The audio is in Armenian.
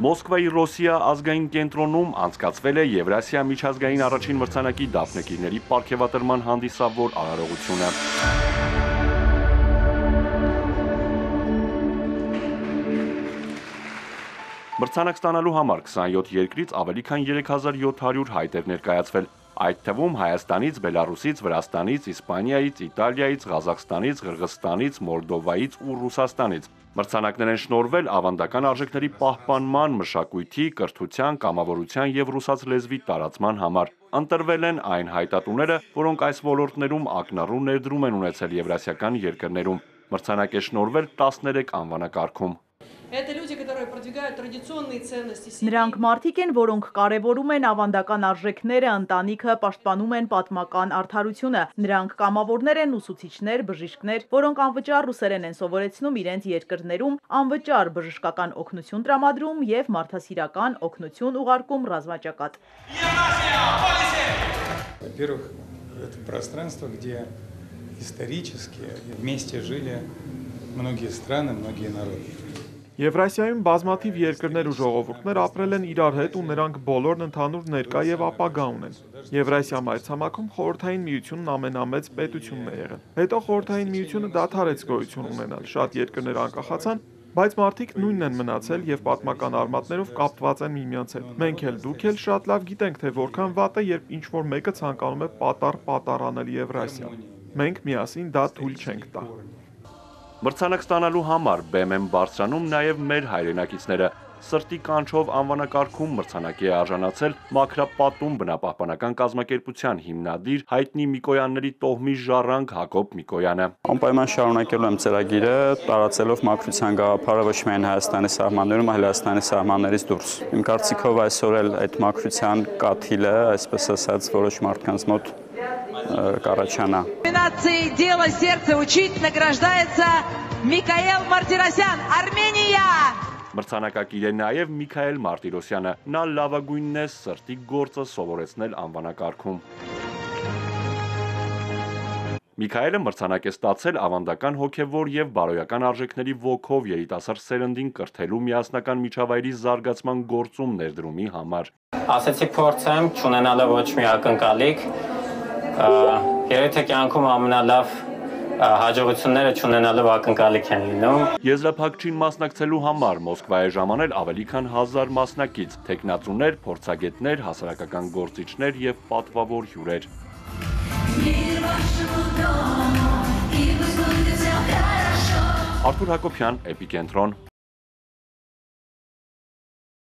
Մոսկվայի Ռոսիա ազգային կենտրոնում անցկացվել է Եվրասիա միջազգային առաջին մրցանակի դափնեկիրների պարգևատրման հանդիսավոր արարողությունը։ Մրցանակ ստանալու համար 27 երկրից ավելի քան 3700 հայտ էր ներկայացվել, այդ թվում Հայաստանից, Բելարուսից, Վրաստանից, Իսպանիայից, Իտալիայից, Ղազախստանից, Ղրղզստանից, Մոլդովայից ու Ռուսաստանից։ Մրցանակներ են շնորհվել ավանդական արժեքների պահպանման, մշակույթի, կրթության, կամավորության եւ ռուսաց լեզվի տարածման համար։ Ընտրվել են այն հայտատուները, որոնք այս ոլորտներում ակնառու ներդրում են ունեցել եվրասիական երկրներում։ Մրցանակ է շնորհվել 13 անվանակարգում։ Նրանք մարդիկ են, որոնք կարևորում են ավանդական արժեքները, ընտանիքը, պաշտպանում են պատմական արդարությունը։ Նրանք կամավորներ են, ուսուցիչներ, բժիշկներ, որոնք անվճար ռուսերեն են սովորեցնում իրենց երկրներում, անվճար բժշկական օգնություն տրամադրում եւ մարդասիրական օգնություն ուղարկում ռազմաճակատ։ Во-первых, это пространство, где исторически вместе жили многие страны, многие народы. Եվրասիայում բազմաթիվ երկրներ ու ժողովուրդներ ապրել են իրար հետ ու նրանք բոլորն ընդհանուր ներկա եւ ապագա ունեն։ Եվրասիա մայրցամաքում Խորհրդային Միությունն ամենամեծ պետությունն է եղել։ Հետո Խորհրդային Միությունը դադարեց գոյություն ունենալ, շատ երկրներ անկախացան, բայց մարդիկ նույնն են մնացել եւ պատմական արմատներով կապված են միմյանց հետ։ Մենք էլ դուք էլ շատ լավ գիտենք, թե որքան վատ է, երբ ինչ-որ մեկը ցանկանում է պատառ անել Եվրասիա։ Մենք միասին դա թույլ չենք տա։ Մրցանակ ստանալու համար բեմ են բարձրանում նաև մեր հայրենակիցները։ Սրտի կանչով անվանակարգում մրցանակի է արժանացել Մաքրապատում բնապահպանական կազմակերպության հիմնադիր հայտնի Միկոյանների տոհմի ժառանգ Հակոբ Միկոյանը։ Անպայման շարունակելու եմ ծրագիրը, տարածելով մաքրության գաղափարը ոչ միայն Հայաստանի սահմաններում, այլ Հայաստանի սահմաններից դուրս։ Իմ կարծիքով այսօր էլ այդ մաքրության կաթիլը, այսպես ասած, որոշ մարդկանց մոտ կառաջանա։ Номинации «Дело сердца учить» награждается Микаэл Мартиросян, Армения! Մրցանակակիր է նաև Միքայել Մարտիրոսյանը, նա լավագույնն է սրտի գործը սովորեցնել անվանակարգում։ Միքայելը մրցանակ է ստացել ավանդական հոգևոր եւ բարոյական արժեքների ոգով երիտասարդ սերնդին կրթելու միասնական միջավայրի զարգացման գործում ներդրումի համար։ Ասեցի փորձեմ, չունենալը ոչ մի ակնկալիք, երեթե կյանքում ամենալավ հաջողությունները չունենալով ակնկալիք են լինում։ Եզրափակչին մասնակցելու համար Մոսկվա է ժամանել ավելի քան 1000 մասնակից, թեկնածուներ, փորձագետներ, հասարակական գործիչներ եւ պատվավոր հյուրեր։ Արթուր Հակոբյան, Էպիկենտրոն։